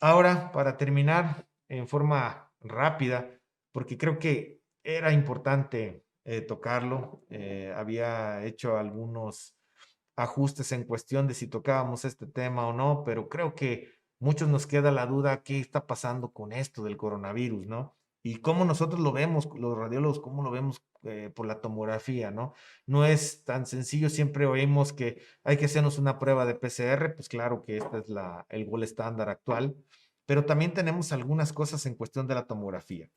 Ahora, para terminar en forma rápida, porque creo que era importante tocarlo, había hecho algunos ajustes en cuestión de si tocábamos este tema o no, pero creo que muchos nos queda la duda qué está pasando con esto del coronavirus, ¿no? Y cómo nosotros lo vemos, los radiólogos, cómo lo vemos por la tomografía, ¿no? No es tan sencillo, siempre oímos que hay que hacernos una prueba de PCR, pues claro que esta es el gol estándar actual, pero también tenemos algunas cosas en cuestión de la tomografía.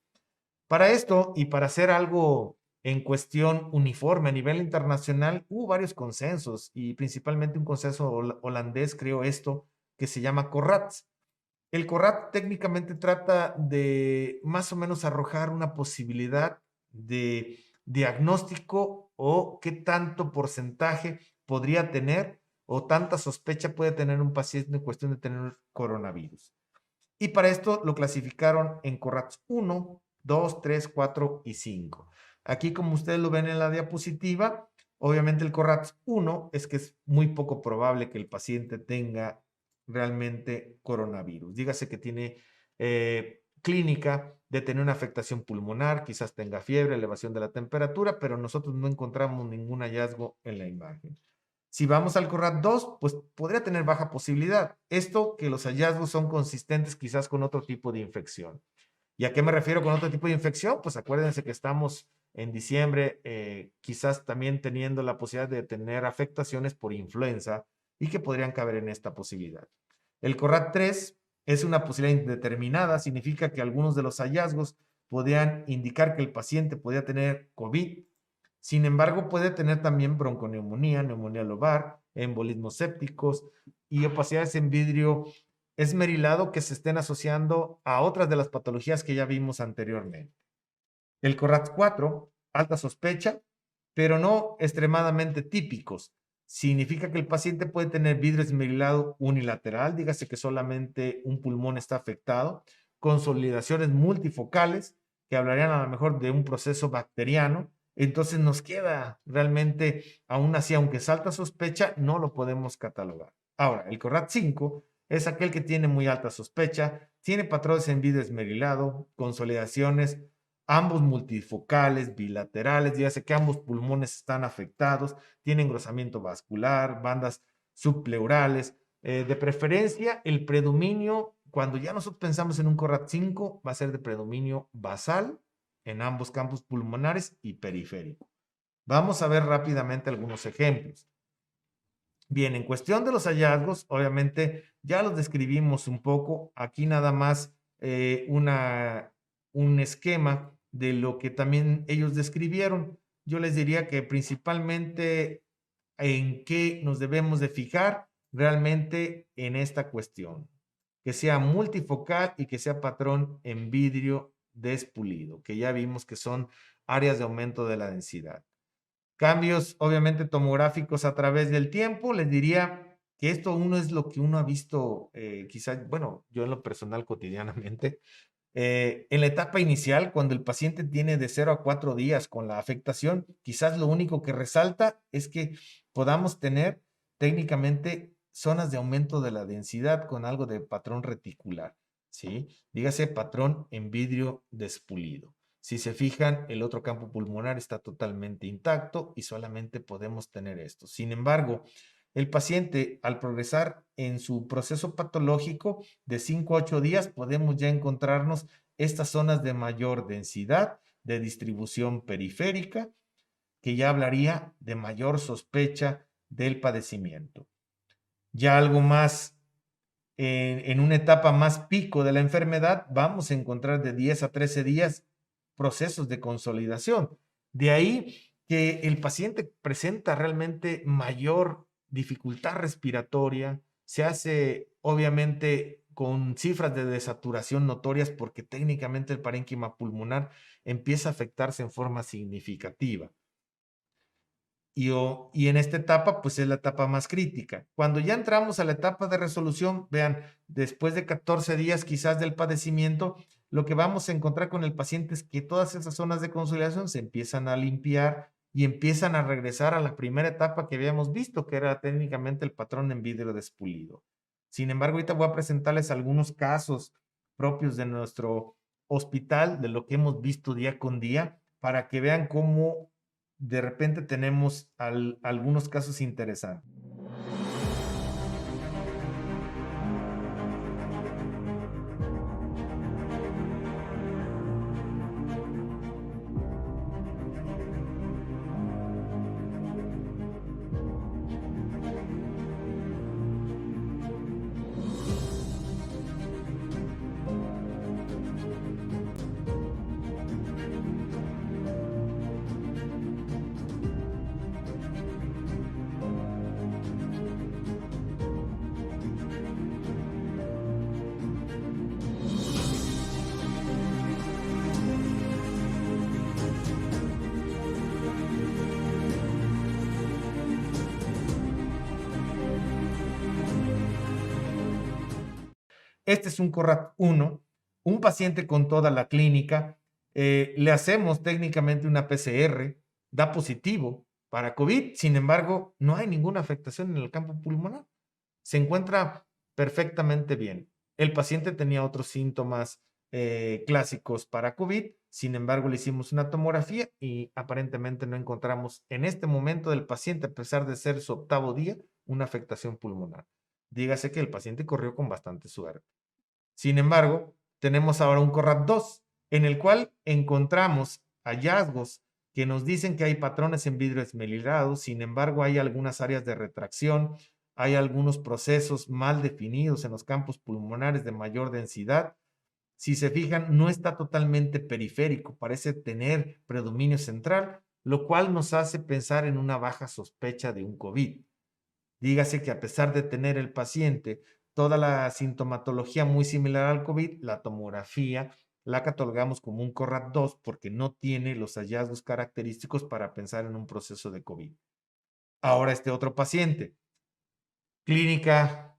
Para esto y para hacer algo en cuestión uniforme a nivel internacional, hubo varios consensos y principalmente un consenso holandés creó esto que se llama CORRAT. El CORRAT técnicamente trata de más o menos arrojar una posibilidad de diagnóstico o qué tanto porcentaje podría tener o tanta sospecha puede tener un paciente en cuestión de tener coronavirus. Y para esto lo clasificaron en CORRATS 1, 2, 3, 4 y 5. Aquí, como ustedes lo ven en la diapositiva, obviamente el CORRATS 1 es que es muy poco probable que el paciente tenga realmente coronavirus. Dígase que tiene clínica de tener una afectación pulmonar, quizás tenga fiebre, elevación de la temperatura, pero nosotros no encontramos ningún hallazgo en la imagen. Si vamos al CORRAT 2, pues podría tener baja posibilidad. Esto que los hallazgos son consistentes quizás con otro tipo de infección. ¿Y a qué me refiero con otro tipo de infección? Pues acuérdense que estamos en diciembre, quizás también teniendo la posibilidad de tener afectaciones por influenza y que podrían caber en esta posibilidad. El CORRAT 3 es una posibilidad indeterminada, significa que algunos de los hallazgos podrían indicar que el paciente podría tener COVID. Sin embargo, puede tener también bronconeumonía, neumonía lobar, embolismos sépticos y opacidades en vidrio esmerilado que se estén asociando a otras de las patologías que ya vimos anteriormente. El CORRAT 4, alta sospecha, pero no extremadamente típicos. Significa que el paciente puede tener vidrio esmerilado unilateral, dígase que solamente un pulmón está afectado, consolidaciones multifocales, que hablarían a lo mejor de un proceso bacteriano. Entonces nos queda realmente, aún así, aunque es alta sospecha, no lo podemos catalogar. Ahora, el CORRAT 5 es aquel que tiene muy alta sospecha, tiene patrones en vidrio esmerilado, consolidaciones, ambos multifocales, bilaterales, ya sé que ambos pulmones están afectados, tiene engrosamiento vascular, bandas subpleurales, de preferencia el predominio, cuando ya nosotros pensamos en un CORRAT 5, va a ser de predominio basal en ambos campos pulmonares y periférico. Vamos a ver rápidamente algunos ejemplos. Bien, en cuestión de los hallazgos, obviamente ya los describimos un poco. Aquí nada más un esquema de lo que también ellos describieron. Yo les diría que principalmente en qué nos debemos de fijar realmente en esta cuestión. Que sea multifocal y que sea patrón en vidrio despulido, que ya vimos que son áreas de aumento de la densidad. Cambios, obviamente, tomográficos a través del tiempo. Les diría que esto uno es lo que uno ha visto, quizás, bueno, yo en lo personal cotidianamente, en la etapa inicial, cuando el paciente tiene de 0 a 4 días con la afectación, quizás lo único que resalta es que podamos tener técnicamente zonas de aumento de la densidad con algo de patrón reticular, ¿sí? Dígase patrón en vidrio despulido. Si se fijan, el otro campo pulmonar está totalmente intacto y solamente podemos tener esto. Sin embargo, el paciente, al progresar en su proceso patológico de 5 a 8 días, podemos ya encontrarnos estas zonas de mayor densidad, de distribución periférica, que ya hablaría de mayor sospecha del padecimiento. Ya algo más en una etapa más pico de la enfermedad, vamos a encontrar de 10 a 13 días procesos de consolidación. De ahí que el paciente presenta realmente mayor dificultad respiratoria, se hace obviamente con cifras de desaturación notorias porque técnicamente el parénquima pulmonar empieza a afectarse en forma significativa. Y en esta etapa, pues es la etapa más crítica. Cuando ya entramos a la etapa de resolución, vean, después de 14 días quizás del padecimiento, lo que vamos a encontrar con el paciente es que todas esas zonas de consolidación se empiezan a limpiar y empiezan a regresar a la primera etapa que habíamos visto, que era técnicamente el patrón en vidrio despulido. Sin embargo, ahorita voy a presentarles algunos casos propios de nuestro hospital, de lo que hemos visto día con día, para que vean cómo de repente tenemos algunos casos interesantes. Este es un CORRAT 1, un paciente con toda la clínica. Le hacemos técnicamente una PCR, da positivo para COVID, sin embargo, no hay ninguna afectación en el campo pulmonar. Se encuentra perfectamente bien. El paciente tenía otros síntomas clásicos para COVID, sin embargo, le hicimos una tomografía y aparentemente no encontramos en este momento del paciente, a pesar de ser su 8º día, una afectación pulmonar. Dígase que el paciente corrió con bastante suerte. Sin embargo, tenemos ahora un CORRAT 2, en el cual encontramos hallazgos que nos dicen que hay patrones en vidrio esmerilado, sin embargo, hay algunas áreas de retracción, hay algunos procesos mal definidos en los campos pulmonares de mayor densidad. Si se fijan, no está totalmente periférico, parece tener predominio central, lo cual nos hace pensar en una baja sospecha de un COVID. Dígase que a pesar de tener el paciente toda la sintomatología muy similar al COVID, la tomografía la catalogamos como un CORRAT 2 porque no tiene los hallazgos característicos para pensar en un proceso de COVID. Ahora este otro paciente, clínica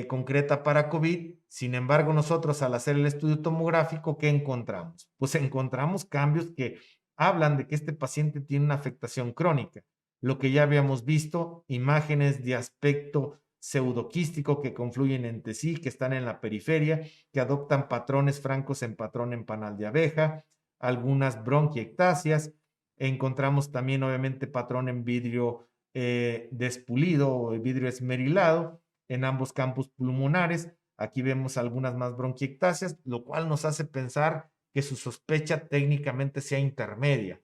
concreta para COVID, sin embargo nosotros al hacer el estudio tomográfico, ¿qué encontramos? Pues encontramos cambios que hablan de que este paciente tiene una afectación crónica. Lo que ya habíamos visto, imágenes de aspecto pseudoquístico que confluyen entre sí, que están en la periferia, que adoptan patrones francos en patrón en panal de abeja, algunas bronquiectasias. Encontramos también, obviamente, patrón en vidrio despulido o vidrio esmerilado en ambos campos pulmonares. Aquí vemos algunas más bronquiectasias, lo cual nos hace pensar que su sospecha técnicamente sea intermedia.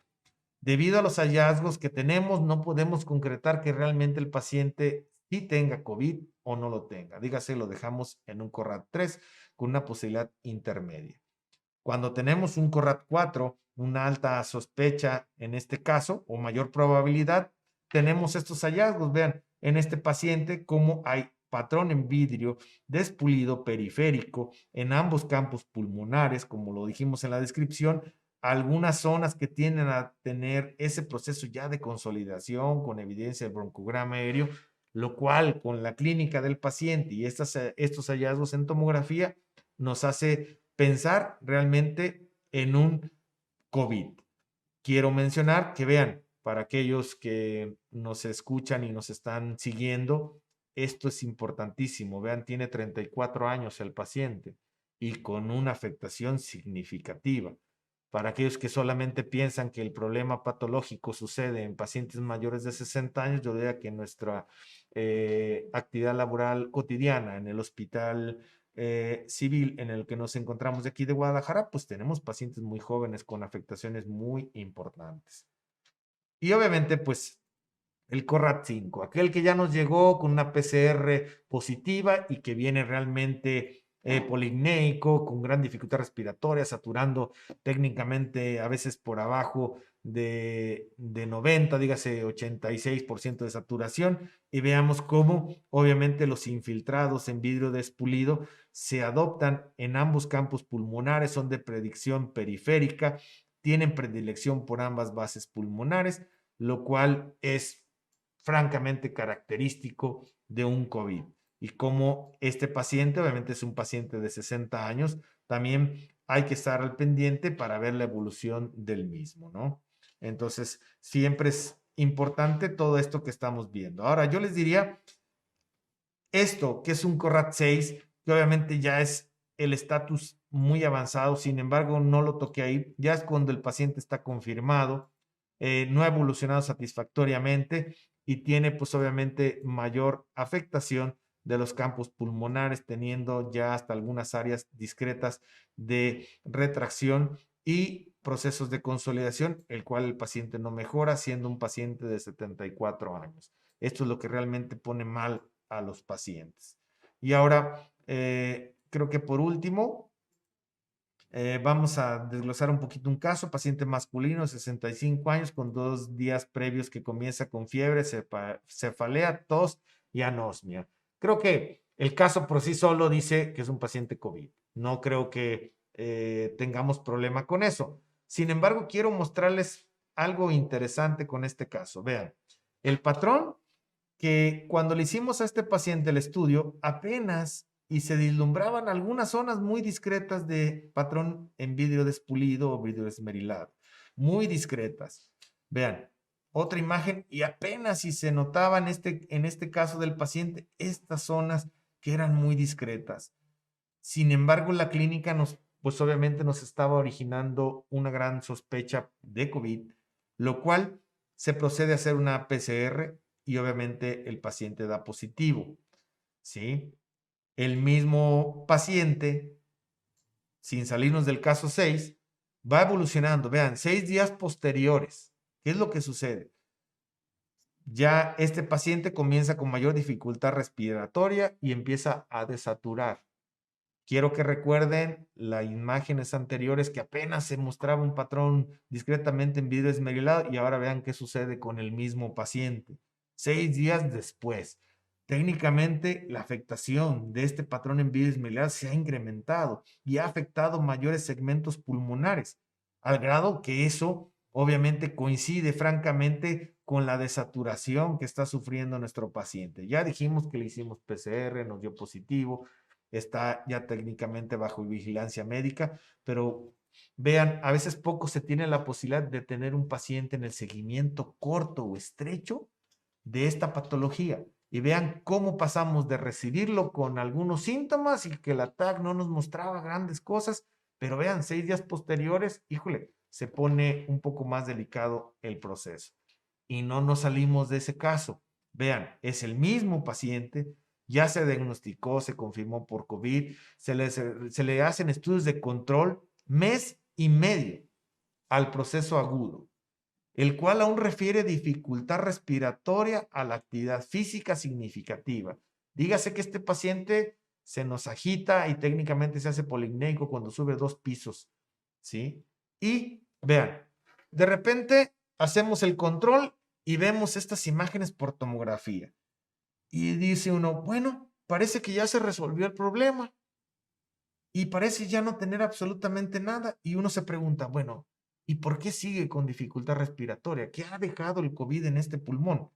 Debido a los hallazgos que tenemos, no podemos concretar que realmente el paciente sí tenga COVID o no lo tenga. Dígase, lo dejamos en un CORRAT 3 con una posibilidad intermedia. Cuando tenemos un CORRAT 4, una alta sospecha en este caso o mayor probabilidad, tenemos estos hallazgos. Vean, en este paciente cómo hay patrón en vidrio despulido periférico en ambos campos pulmonares, como lo dijimos en la descripción, algunas zonas que tienden a tener ese proceso ya de consolidación con evidencia de broncograma aéreo, lo cual con la clínica del paciente y estos hallazgos en tomografía nos hace pensar realmente en un COVID. Quiero mencionar que vean, para aquellos que nos escuchan y nos están siguiendo, esto es importantísimo. Vean, tiene 34 años el paciente y con una afectación significativa. Para aquellos que solamente piensan que el problema patológico sucede en pacientes mayores de 60 años, yo diría que nuestra actividad laboral cotidiana en el hospital civil en el que nos encontramos de aquí de Guadalajara, pues tenemos pacientes muy jóvenes con afectaciones muy importantes. Y obviamente, pues el CORRAT 5, aquel que ya nos llegó con una PCR positiva y que viene realmente polignéico, con gran dificultad respiratoria, saturando técnicamente a veces por abajo de 90, dígase 86% de saturación, y veamos cómo obviamente los infiltrados en vidrio despulido se adoptan en ambos campos pulmonares, son de predicción periférica, tienen predilección por ambas bases pulmonares, lo cual es francamente característico de un COVID. Y como este paciente, obviamente es un paciente de 60 años, también hay que estar al pendiente para ver la evolución del mismo, ¿no? Entonces, siempre es importante todo esto que estamos viendo. Ahora, yo les diría, Esto, que es un CORRAT 6, que obviamente ya es el estatus muy avanzado, sin embargo, no lo toqué ahí, ya es cuando el paciente está confirmado, no ha evolucionado satisfactoriamente y tiene pues obviamente mayor afectación de los campos pulmonares, teniendo ya hasta algunas áreas discretas de retracción y procesos de consolidación, el cual el paciente no mejora, siendo un paciente de 74 años. Esto es lo que realmente pone mal a los pacientes. Y ahora, creo que por último, vamos a desglosar un poquito un caso, paciente masculino, 65 años, con 2 días previos que comienza con fiebre, cefalea, tos y anosmia. Creo que el caso por sí solo dice que es un paciente COVID. No creo que tengamos problema con eso. Sin embargo, quiero mostrarles algo interesante con este caso. Vean, el patrón que cuando le hicimos a este paciente el estudio, apenas y se vislumbraban algunas zonas muy discretas de patrón en vidrio despulido o vidrio esmerilado, muy discretas. Vean, otra imagen y apenas si se notaban en este caso del paciente estas zonas que eran muy discretas. Sin embargo, la clínica pues obviamente nos estaba originando una gran sospecha de COVID, lo cual se procede a hacer una PCR y obviamente el paciente da positivo, ¿sí? El mismo paciente, sin salirnos del caso 6, va evolucionando. Vean, 6 días posteriores. ¿Qué es lo que sucede? Ya este paciente comienza con mayor dificultad respiratoria y empieza a desaturar. Quiero que recuerden las imágenes anteriores que apenas se mostraba un patrón discretamente en vidrio esmerilado y ahora vean qué sucede con el mismo paciente. 6 días después, técnicamente la afectación de este patrón en vidrio esmerilado se ha incrementado y ha afectado mayores segmentos pulmonares, al grado que eso obviamente coincide francamente con la desaturación que está sufriendo nuestro paciente. Ya dijimos que le hicimos PCR, nos dio positivo, está ya técnicamente bajo vigilancia médica, pero vean, a veces poco se tiene la posibilidad de tener un paciente en el seguimiento corto o estrecho de esta patología. Y vean cómo pasamos de recibirlo con algunos síntomas y que la TAC no nos mostraba grandes cosas, pero vean, 6 días posteriores, híjole, se pone un poco más delicado el proceso. Y no nos salimos de ese caso. Vean, es el mismo paciente, ya se diagnosticó, se confirmó por COVID, se le hacen estudios de control mes y medio al proceso agudo, el cual aún refiere dificultad respiratoria a la actividad física significativa. Dígase que este paciente se nos agita y técnicamente se hace polimnéico cuando sube 2 pisos, ¿sí? Y vean, de repente hacemos el control y vemos estas imágenes por tomografía. Y dice uno, bueno, parece que ya se resolvió el problema y parece ya no tener absolutamente nada. Y uno se pregunta, bueno, ¿y por qué sigue con dificultad respiratoria? ¿Qué ha dejado el COVID en este pulmón?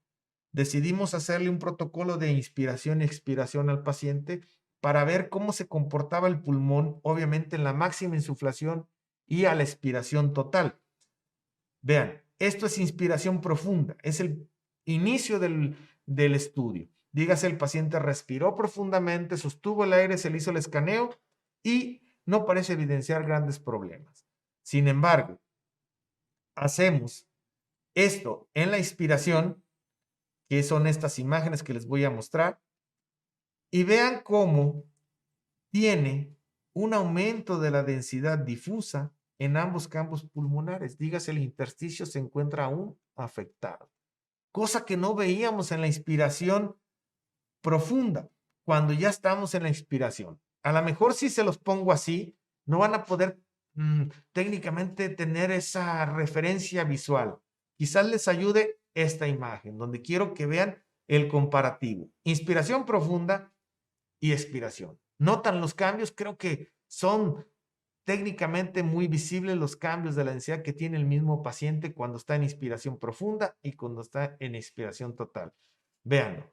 Decidimos hacerle un protocolo de inspiración y expiración al paciente para ver cómo se comportaba el pulmón, obviamente en la máxima insuflación y a la expiración total. Vean, esto es inspiración profunda, es el inicio del estudio. Dígase, el paciente respiró profundamente, sostuvo el aire, se le hizo el escaneo y no parece evidenciar grandes problemas. Sin embargo, hacemos esto en la inspiración, que son estas imágenes que les voy a mostrar, y vean cómo tiene un aumento de la densidad difusa en ambos campos pulmonares. Dígase, el intersticio se encuentra aún afectado, cosa que no veíamos en la inspiración profunda, cuando ya estamos en la inspiración. A lo mejor si se los pongo así, no van a poder técnicamente tener esa referencia visual. Quizás les ayude esta imagen, donde quiero que vean el comparativo. Inspiración profunda y expiración. ¿Notan los cambios? Creo que son técnicamente muy visibles los cambios de la densidad que tiene el mismo paciente cuando está en inspiración profunda y cuando está en expiración total. Véanlo.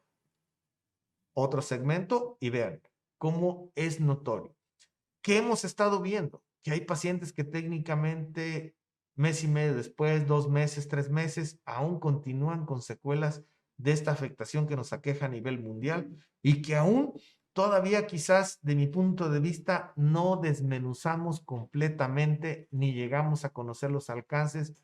Otro segmento y vean cómo es notorio. ¿Qué hemos estado viendo? Que hay pacientes que técnicamente mes y medio después, 2 meses, 3 meses, aún continúan con secuelas de esta afectación que nos aqueja a nivel mundial y que aún todavía quizás de mi punto de vista no desmenuzamos completamente ni llegamos a conocer los alcances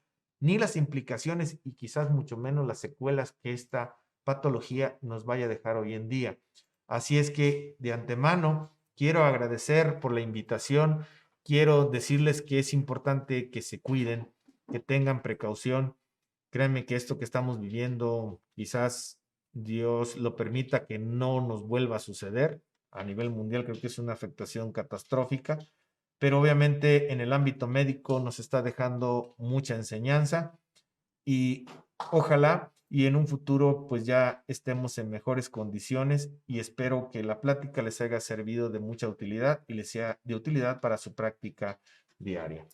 ni las implicaciones y quizás mucho menos las secuelas que esta patología nos vaya a dejar hoy en día. Así es que de antemano quiero agradecer por la invitación, quiero decirles que es importante que se cuiden, que tengan precaución. Créanme que esto que estamos viviendo, quizás Dios lo permita que no nos vuelva a suceder. A nivel mundial creo que es una afectación catastrófica, pero obviamente en el ámbito médico nos está dejando mucha enseñanza y ojalá y en un futuro pues ya estemos en mejores condiciones y espero que la plática les haya servido de mucha utilidad y les sea de utilidad para su práctica diaria.